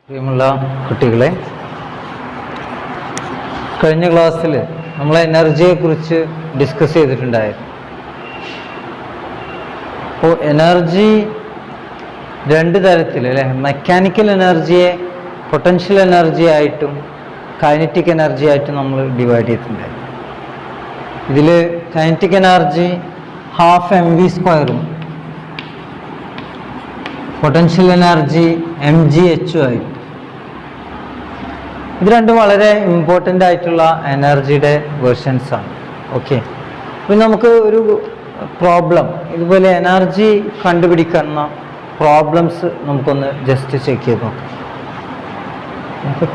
പ്രിയമുള്ള കുട്ടികളെ, കഴിഞ്ഞ ക്ലാസ്സിൽ നമ്മൾ എനർജിയെക്കുറിച്ച് ഡിസ്കസ് ചെയ്തിട്ടുണ്ടായിരുന്നു. അപ്പോൾ എനർജി രണ്ട് തരത്തിൽ അല്ലേ, മെക്കാനിക്കൽ എനർജിയെ പൊട്ടൻഷ്യൽ എനർജി ആയിട്ടും കൈനറ്റിക് എനർജി ആയിട്ടും നമ്മൾ ഡിവൈഡ് ചെയ്തിട്ടുണ്ടായിരുന്നു. ഇതിൽ കൈനറ്റിക് എനർജി ½mv²ഉം പൊട്ടൻഷ്യൽ എനർജി mgh ആയിട്ട്. ഇത് രണ്ടും വളരെ ഇമ്പോർട്ടൻ്റ് ആയിട്ടുള്ള എനർജിയുടെ വേർഷൻസ് ആണ്. ഓക്കെ, അപ്പോൾ നമുക്ക് ഒരു പ്രോബ്ലം, ഇതുപോലെ എനർജി കണ്ടുപിടിക്കുന്ന പ്രോബ്ലംസ് നമുക്കൊന്ന് ജസ്റ്റ് ചെക്ക് ചെയ്ത് നോക്കാം.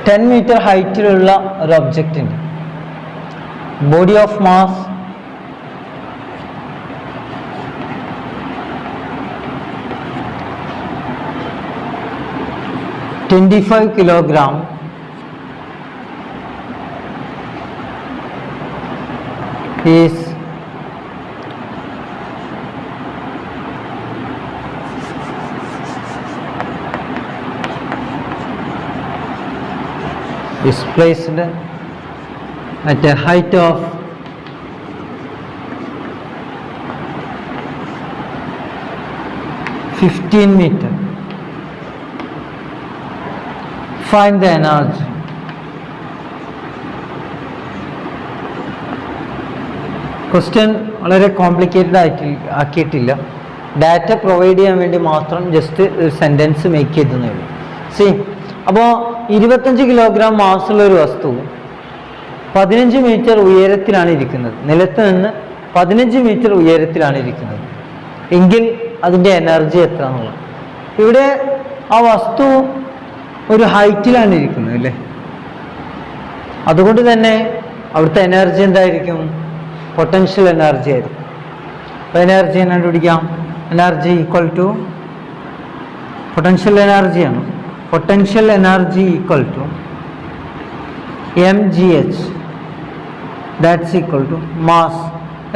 10 മീറ്റർ ഹൈറ്റിലുള്ള ഒരു ഒബ്ജക്റ്റിൻ്റെ body of mass 25 kilogram is placed at a height of 15 meters. Find the energy. Question വളരെ കോംപ്ലിക്കേറ്റഡ് ആക്കിയിട്ടില്ല. ഡാറ്റ പ്രൊവൈഡ് ചെയ്യാൻ വേണ്ടി മാത്രം ജസ്റ്റ് ഒരു സെൻറ്റൻസ് മേക്ക് ചെയ്തേ ഉള്ളൂ. അപ്പോൾ 25 കിലോഗ്രാം മാസുള്ള ഒരു വസ്തു 15 മീറ്റർ ഉയരത്തിലാണ് ഇരിക്കുന്നത്. നിലത്ത് നിന്ന് 15 മീറ്റർ ഉയരത്തിലാണ് ഇരിക്കുന്നത് എങ്കിൽ അതിൻ്റെ എനർജി എത്ര എന്നുള്ളത്. ഇവിടെ ആ വസ്തു ഒരു ഹൈറ്റിലാണ് ഇരിക്കുന്നത് അല്ലേ, അതുകൊണ്ട് തന്നെ അവിടുത്തെ എനർജി എന്തായിരിക്കും? പൊട്ടൻഷ്യൽ എനർജി ആയിരിക്കും. അപ്പോൾ എനർജി കണ്ടുപിടിക്കാം. എനർജി ഈക്വൽ ടു പൊട്ടൻഷ്യൽ എനർജിയാണ്. Potential energy equal to mgh, that's equal to mass.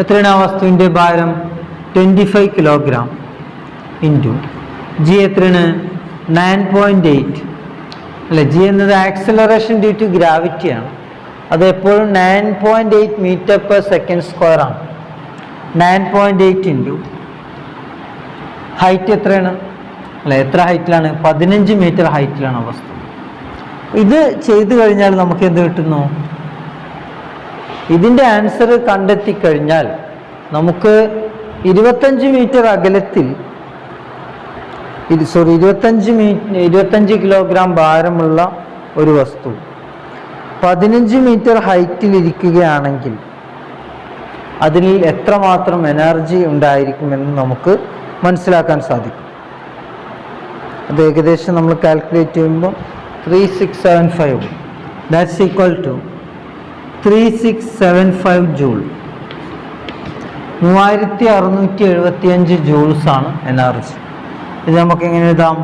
എത്രയാണ് ആ വസ്തുവിൻ്റെ ഭാരം? 25 കിലോഗ്രാം ഇൻറ്റു ജി എത്രയാണ്? 9.8 അല്ലെ. ജി എന്നത് ആക്സിലറേഷൻ ഡ്യൂ ടു ഗ്രാവിറ്റിയാണ്. അത് എപ്പോഴും 9.8 മീറ്റർ പെർ സെക്കൻഡ് സ്ക്വയർ ആണ്. 9.8 ഇൻറ്റു ഹൈറ്റ് എത്രയാണ് അല്ലെ, എത്ര ഹൈറ്റിലാണ്? 15 മീറ്റർ ഹൈറ്റിലാണ് വസ്തു. ഇത് ചെയ്തു കഴിഞ്ഞാൽ നമുക്ക് എന്ത് കിട്ടുന്നു? ഇതിൻ്റെ ആൻസർ കണ്ടെത്തി കഴിഞ്ഞാൽ നമുക്ക് 25 മീറ്റർ അകലത്തിൽ 25 കിലോഗ്രാം ഭാരമുള്ള ഒരു വസ്തു 15 മീറ്റർ ഹൈറ്റിൽ ഇരിക്കുകയാണെങ്കിൽ അതിൽ എത്രമാത്രം എനർജി ഉണ്ടായിരിക്കുമെന്ന് നമുക്ക് മനസ്സിലാക്കാൻ സാധിക്കും. അത് ഏകദേശം നമ്മൾ കാൽക്കുലേറ്റ് ചെയ്യുമ്പോൾ 3675, that's equal to 3675 joule. 3675 joules ആണ് എനർജി. ഇത് നമുക്ക് എങ്ങനെ എഴുതാം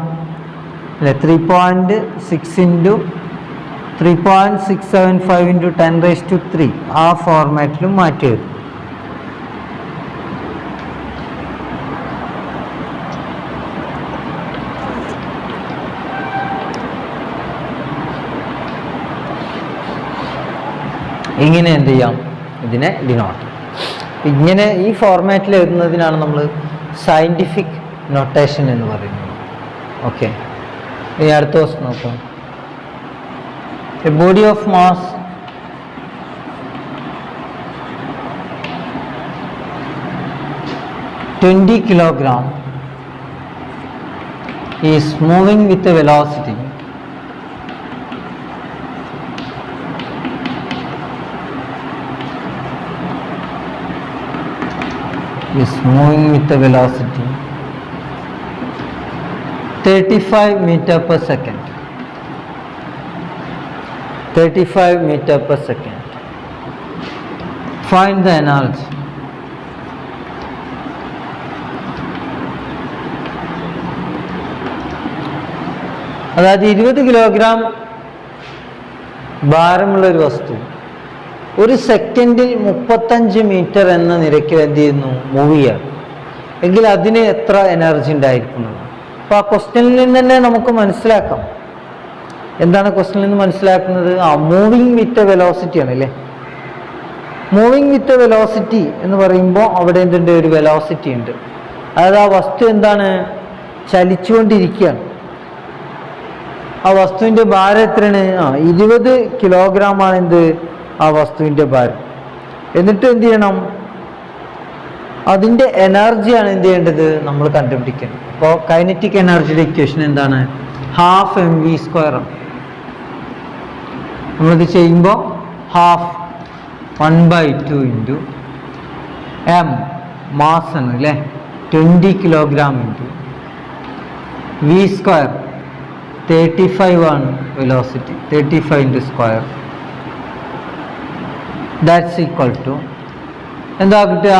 അല്ലെ? 3.6 ഇൻറ്റു 3.675 ഇൻറ്റു 10⁻³ ആ ഫോർമാറ്റിലും മാറ്റി എഴുതും. ഇങ്ങനെ എന്ത് ചെയ്യാം? ഇതിനെ ഡിനോട്ട് ഇങ്ങനെ ഈ ഫോർമാറ്റിൽ എഴുതുന്നതിനാണ് നമ്മൾ സയൻറ്റിഫിക് നൊട്ടേഷൻ എന്ന് പറയുന്നത്. ഓക്കെ, ഇനി അടുത്ത ദിവസം നോക്കാം. A body of mass 20 kilogram is moving with a velocity is moving with a velocity 35 meter per second. 35 meter per second. Find the energy. അതായത് 20 കിലോഗ്രാം ഭാരമുള്ള ഒരു വസ്തു ഒരു സെക്കൻഡിൽ 35 മീറ്റർ എന്ന നിരക്കിൽ എന്ത് ചെയ്യുന്നു? മൂവ് ചെയ്യുക എങ്കിൽ അതിന് എത്ര എനർജി ഉണ്ടായിരിക്കുന്നത്? അപ്പോൾ ആ ക്വസ്റ്റ്യനിൽ നിന്ന് തന്നെ നമുക്ക് മനസ്സിലാക്കാം എന്താണ് ക്വസ്റ്റ്യനിൽ നിന്ന് മനസ്സിലാക്കുന്നത്? മൂവിങ് വിത്ത് വെലോസിറ്റി ആണ് അല്ലേ. മൂവിങ് വിത്ത് വെലോസിറ്റി എന്ന് പറയുമ്പോൾ അവിടെ എന്തുണ്ട്? ഒരു വെലോസിറ്റി ഉണ്ട്. അതായത് ആ വസ്തു എന്താണ്? ചലിച്ചുകൊണ്ടിരിക്കുകയാണ്. ആ വസ്തുവിൻ്റെ ഭാരം എത്രയാണ്? 20 കിലോഗ്രാം ആണ് എന്ത്? ആ വസ്തുവിൻ്റെ ഭാരം. എന്നിട്ട് എന്ത് ചെയ്യണം? അതിൻ്റെ എനർജിയാണ് എന്ത് ചെയ്യേണ്ടത്? നമ്മൾ കണ്ടുപിടിക്കണം. അപ്പോൾ കൈനറ്റിക് എനർജിയുടെ ഇക്വേഷൻ എന്താണ്? 12 mv². നമ്മളിത് ചെയ്യുമ്പോൾ 1/2 ഇൻറ്റു എം മാസ് ആണ് അല്ലേ, 20 കിലോഗ്രാം ഇൻറ്റു v², 35 ആണ് velocity, 35 into square. That's equal to എന്താ കിട്ടുക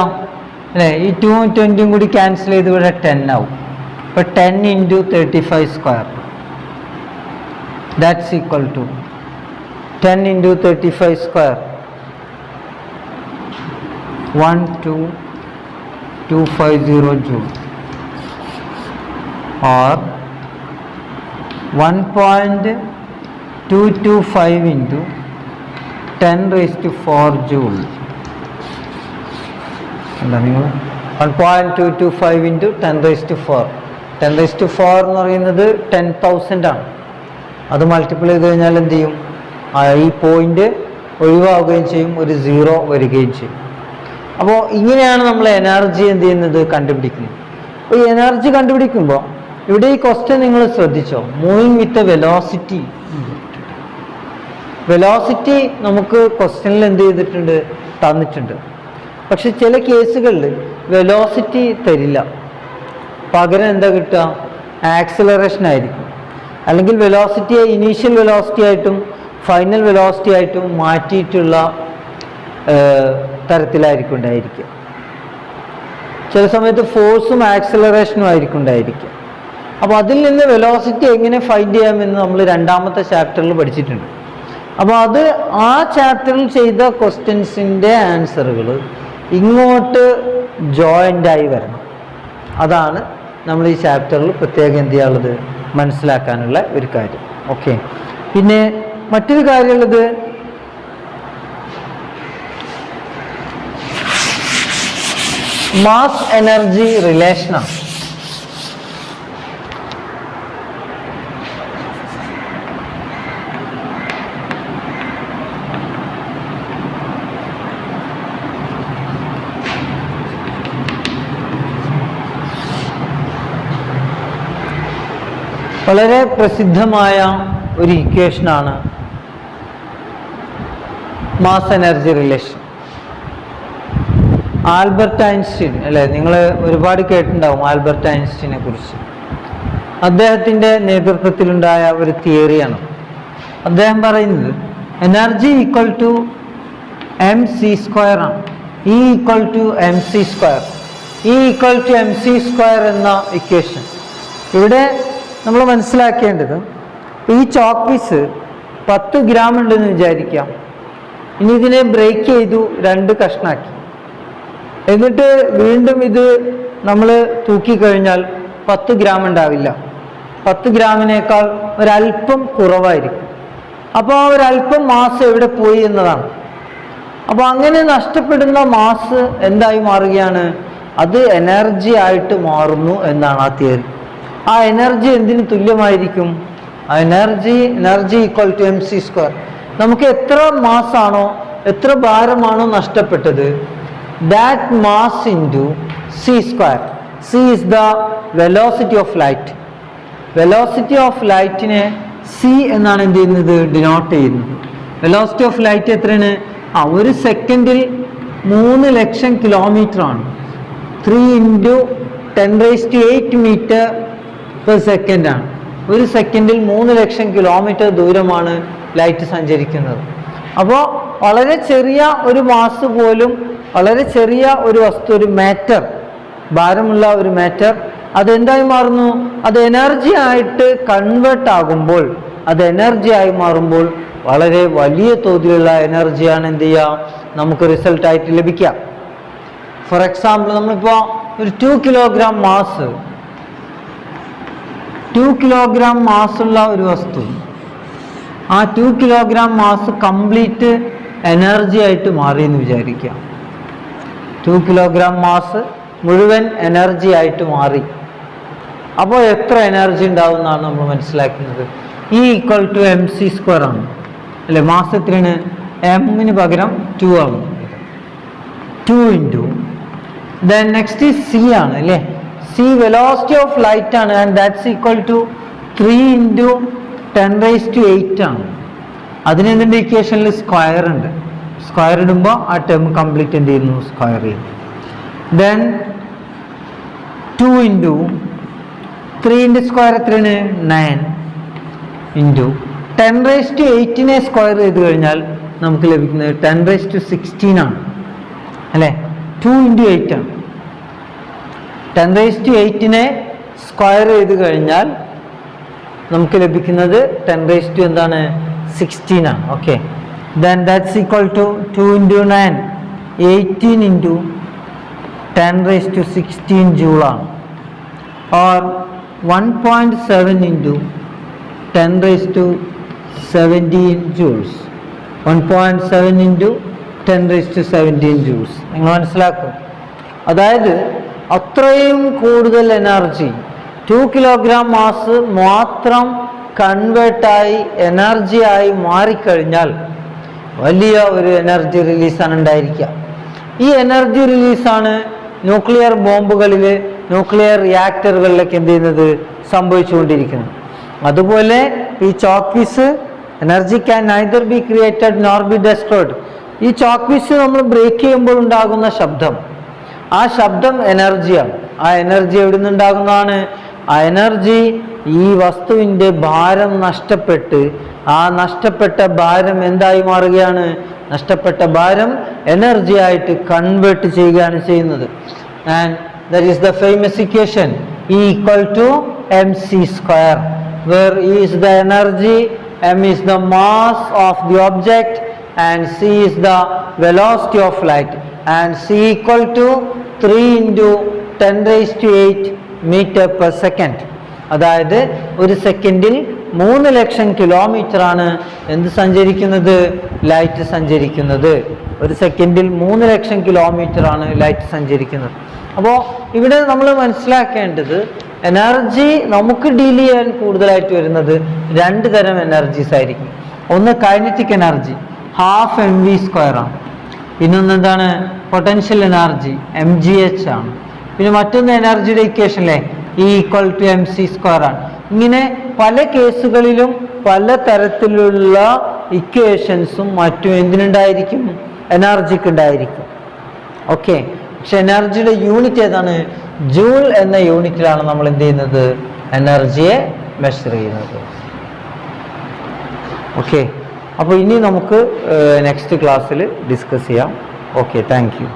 അല്ലേ? ഈ 2 ഉം 20 കൂടി ക്യാൻസൽ ചെയ്ത് ഇവിടെ 10 ആവും. അപ്പോൾ 10 into 35². That's equal to 10 into 35², 12250 joule, or 1.225 into 10⁴ joule. 1.225 into 10⁴. 10⁴ എന്ന് പറയുന്നത് 10,000 ആണ്. അത് മൾട്ടിപ്പിൾ ചെയ്ത് കഴിഞ്ഞാൽ എന്ത് ചെയ്യും? ഈ പോയിന്റ് ഒഴിവാകുകയും ചെയ്യും, ഒരു 0 വരികയും ചെയ്യും. അപ്പോൾ ഇങ്ങനെയാണ് നമ്മൾ എനർജി എന്ത് ചെയ്യുന്നത്? കണ്ടുപിടിക്കുന്നത്. അപ്പോൾ ഈ എനർജി കണ്ടുപിടിക്കുമ്പോൾ ഇവിടെ ഈ ക്വസ്റ്റ്യൻ നിങ്ങൾ ശ്രദ്ധിച്ചോ? മൂവിങ് വിത്ത് വെലോസിറ്റി. വെലോസിറ്റി നമുക്ക് ക്വസ്റ്റ്യനിൽ എന്ത് ചെയ്തിട്ടുണ്ട്? തന്നിട്ടുണ്ട്. പക്ഷെ ചില കേസുകളിൽ വെലോസിറ്റി തരില്ല, പകരം എന്താ കിട്ടുക? ആക്സിലറേഷൻ ആയിരിക്കും. അല്ലെങ്കിൽ വെലോസിറ്റിയെ ഇനീഷ്യൽ വെലോസിറ്റി ആയിട്ടും ഫൈനൽ വെലോസിറ്റി ആയിട്ടും മാറ്റിയിട്ടുള്ള തരത്തിലായിരിക്കും ഉണ്ടായിരിക്കുക. ചില സമയത്ത് ഫോഴ്സും ആക്സിലറേഷനും ആയിരിക്കും ഉണ്ടായിരിക്കുക. അപ്പോൾ അതിൽ നിന്ന് വെലോസിറ്റി എങ്ങനെ ഫൈൻഡ് ചെയ്യാമെന്ന് നമ്മൾ 2ാമത്തെ ചാപ്റ്ററിൽ പഠിച്ചിട്ടുണ്ട്. അപ്പോൾ അത് ആ ചാപ്റ്ററിൽ ചെയ്ത ക്വസ്റ്റ്യൻസിൻ്റെ ആൻസറുകൾ ഇങ്ങോട്ട് ജോയിൻ്റായി വരണം. അതാണ് നമ്മൾ ഈ ചാപ്റ്ററിൽ പ്രത്യേകം എന്ത് ചെയ്യാനുള്ളത്? മനസ്സിലാക്കാനുള്ള ഒരു കാര്യം. ഓക്കെ. പിന്നെ മറ്റൊരു കാര്യമുള്ളത്, മാസ് എനർജി റിലേഷനാണ്. വളരെ പ്രസിദ്ധമായ ഒരു ഇക്വേഷനാണ് mass energy relation. Albert Einstein അല്ലേ, നിങ്ങൾ ഒരുപാട് കേട്ടിട്ടുണ്ടാവും ആൽബർട്ട് ഐൻസ്റ്റീനെ കുറിച്ച്. അദ്ദേഹത്തിൻ്റെ നേതൃത്വത്തിലുണ്ടായ ഒരു തിയറിയാണ്. അദ്ദേഹം പറയുന്നത് എനർജി ഈക്വൽ ടു mc² ആണ്. E equal to mc². E equal to mc² എന്ന ഇക്വേഷൻ ഇവിടെ നമ്മൾ മനസ്സിലാക്കേണ്ടത്, ഈ ചോക്ക് പീസ് 10 ഗ്രാം ഉണ്ടെന്ന് വിചാരിക്കാം. ഇനി ഇതിനെ ബ്രേക്ക് ചെയ്തു 2 കഷ്ണാക്കി. എന്നിട്ട് വീണ്ടും ഇത് നമ്മൾ തൂക്കിക്കഴിഞ്ഞാൽ 10 ഗ്രാം ഉണ്ടാവില്ല, 10 ഗ്രാമിനേക്കാൾ ഒരല്പം കുറവായിരിക്കും. അപ്പോൾ ആ ഒരല്പം മാസ് എവിടെ പോയി എന്നതാണ്. അപ്പോൾ അങ്ങനെ നഷ്ടപ്പെടുന്ന മാസ് എന്തായി മാറുകയാണ്? അത് എനർജി ആയിട്ട് മാറുന്നു എന്നാണ് ആ തിയറി. ആ എനർജി എന്തിന് തുല്യമായിരിക്കും? ആ എനർജി ഈക്വൽ ടു mc². നമുക്ക് എത്ര മാസാണോ, എത്ര ഭാരമാണോ നഷ്ടപ്പെട്ടത്, that mass into c². c is the velocity of light. Velocity of ലൈറ്റിനെ c എന്നാണ് എന്ത് ചെയ്യുന്നത്? ഡിനോട്ട് ചെയ്യുന്നത്. വെലോസിറ്റി ഓഫ് ലൈറ്റ് എത്രയാണ്? ഒരു സെക്കൻഡിൽ 3 ലക്ഷം കിലോമീറ്റർ ആണ്. 3 × 10⁸ മീറ്റർ പെർ സെക്കൻഡ് ആണ്. ഒരു സെക്കൻഡിൽ 3 ലക്ഷം കിലോമീറ്റർ ദൂരമാണ് ലൈറ്റ് സഞ്ചരിക്കുന്നത്. അപ്പോൾ വളരെ ചെറിയ ഒരു മാസ് പോലും, വളരെ ചെറിയ ഒരു വസ്തു, ഒരു മാറ്റർ, ഭാരമുള്ള ഒരു മാറ്റർ, അതെന്തായി മാറുന്നു? അത് എനർജി ആയിട്ട് കൺവേർട്ട് ആകുമ്പോൾ, അത് എനർജി ആയി മാറുമ്പോൾ വളരെ വലിയ തോതിലുള്ള എനർജിയാണ് എന്ത് ചെയ്യുക? നമുക്ക് റിസൾട്ടായിട്ട് ലഭിക്കുക. ഫോർ എക്സാമ്പിൾ, നമ്മളിപ്പോൾ ഒരു 2 കിലോഗ്രാം മാസ്, 2 കിലോഗ്രാം മാസുള്ള ഒരു വസ്തു ആ 2 കിലോഗ്രാം മാസ് കംപ്ലീറ്റ് എനർജി ആയിട്ട് മാറിയെന്ന് വിചാരിക്കുക. 2 കിലോഗ്രാം മാസ് മുഴുവൻ എനർജി ആയിട്ട് മാറി. അപ്പോൾ എത്ര എനർജി ഉണ്ടാവും എന്നാണ് നമ്മൾ മനസ്സിലാക്കുന്നത്. E ഈക്വൽ ടു mc² ആണ് അല്ലെ. മാസ് എത്രയാണ്? എമ്മിന് പകരം 2 ആവും. 2 ഇൻറ്റു ദെൻ നെക്സ്റ്റ് സി ആണ് അല്ലേ. സി വെലോസിറ്റി ഓഫ് ലൈറ്റ് ആണ്, and that's equal to 3 into 10⁸ ആണ്. അതിനെന്തിൻ്റെ ഇക്വേഷനിൽ സ്ക്വയർ ഉണ്ട്. സ്ക്വയർ ഇടുമ്പോൾ ആ ടേം കംപ്ലീറ്റ് എന്ത് ചെയ്യുന്നു? സ്ക്വയർ ചെയ്യും. ദെൻ 2 ഇൻറ്റു 3ൻ്റെ സ്ക്വയർ എത്രയാണ്? 9 ഇൻറ്റു 10⁸ സ്ക്വയർ ചെയ്ത് കഴിഞ്ഞാൽ നമുക്ക് ലഭിക്കുന്നത് 10⁻16 ആണ് അല്ലേ. 2 ഇൻറ്റു 8 ആണ്. 10⁸ സ്ക്വയർ ചെയ്ത് കഴിഞ്ഞാൽ നമുക്ക് ലഭിക്കുന്നത് 10⁻16 ആണ്. Okay, then that's equal to 2 into 9 18 into 10⁻16 ജൂളാണ്, or 1.7 into 10⁻17 joules. 1.7 into 10⁻17 joules. നിങ്ങൾ മനസ്സിലാക്കും. അതായത് അത്രയും കൂടുതൽ എനർജി 2 കിലോഗ്രാം മാസ് മാത്രം കൺവേർട്ടായി എനർജിയായി മാറിക്കഴിഞ്ഞാൽ വലിയ ഒരു എനർജി റിലീസാണ് ഉണ്ടായിരിക്കുക. ഈ എനർജി റിലീസാണ് ന്യൂക്ലിയർ ബോംബുകളിൽ, ന്യൂക്ലിയർ റിയാക്ടറുകളിലൊക്കെ എന്ത് ചെയ്യുന്നത്? സംഭവിച്ചുകൊണ്ടിരിക്കുന്നത്. അതുപോലെ ഈ chalk piece energy can neither be created nor be destroyed. ഈ ചോക്ക് പീസ് നമ്മൾ ബ്രേക്ക് ചെയ്യുമ്പോൾ ഉണ്ടാകുന്ന ശബ്ദം, ആ ശബ്ദം എനർജിയാണ്. ആ എനർജി എവിടെ നിന്നുണ്ടാകുന്നതാണ്? ആ എനർജി ഈ വസ്തുവിൻ്റെ ഭാരം നഷ്ടപ്പെട്ട്, ആ നഷ്ടപ്പെട്ട ഭാരം എന്തായി മാറുകയാണ്? നഷ്ടപ്പെട്ട ഭാരം എനർജി ആയിട്ട് കൺവേർട്ട് ചെയ്യുകയാണ് ചെയ്യുന്നത്. And that is the famous equation E equal to mc², where E is the energy, m is the mass of the object, and c is the velocity of light, and c equal to 3 into 10⁸ meter per second. അതായത് ഒരു സെക്കൻഡിൽ 3 ലക്ഷം kilometre ആണ് എന്ത് സഞ്ചരിക്കുന്നത്? Light സഞ്ചരിക്കുന്നത്. ഒരു സെക്കൻഡിൽ 3 ലക്ഷം kilometre ആണ് ലൈറ്റ് സഞ്ചരിക്കുന്നത്. അപ്പോൾ ഇവിടെ നമ്മൾ മനസ്സിലാക്കേണ്ടത് എനർജി നമുക്ക് ഡീൽ ചെയ്യാൻ കൂടുതലായിട്ട് വരുന്നത് 2 തരം എനർജീസ് ആയിരിക്കും. ഒന്ന് കൈനറ്റിക് എനർജി, ഹാഫ് mv² ആണ്. പിന്നൊന്ന് എന്താണ്? പൊട്ടൻഷ്യൽ എനർജി, mgh ആണ്. പിന്നെ മറ്റൊന്ന് എനർജിയുടെ ഇക്വേഷനിലെ E ഈക്വൽ ടു mc² ആണ്. ഇങ്ങനെ പല കേസുകളിലും പല തരത്തിലുള്ള ഇക്വേഷൻസും മറ്റും എന്തിനുണ്ടായിരിക്കും? എനർജിക്ക് ഉണ്ടായിരിക്കും. ഓക്കെ, പക്ഷെ എനർജിയുടെ യൂണിറ്റ് ഏതാണ്? ജൂൾ എന്ന യൂണിറ്റിലാണ് നമ്മൾ എന്ത് ചെയ്യുന്നത്? എനർജിയെ മെഷർ ചെയ്യുന്നത്. ഓക്കെ, അപ്പോൾ ഇനി നമുക്ക് നെക്സ്റ്റ് ക്ലാസ്സിൽ ഡിസ്കസ് ചെയ്യാം. Okay, thank you.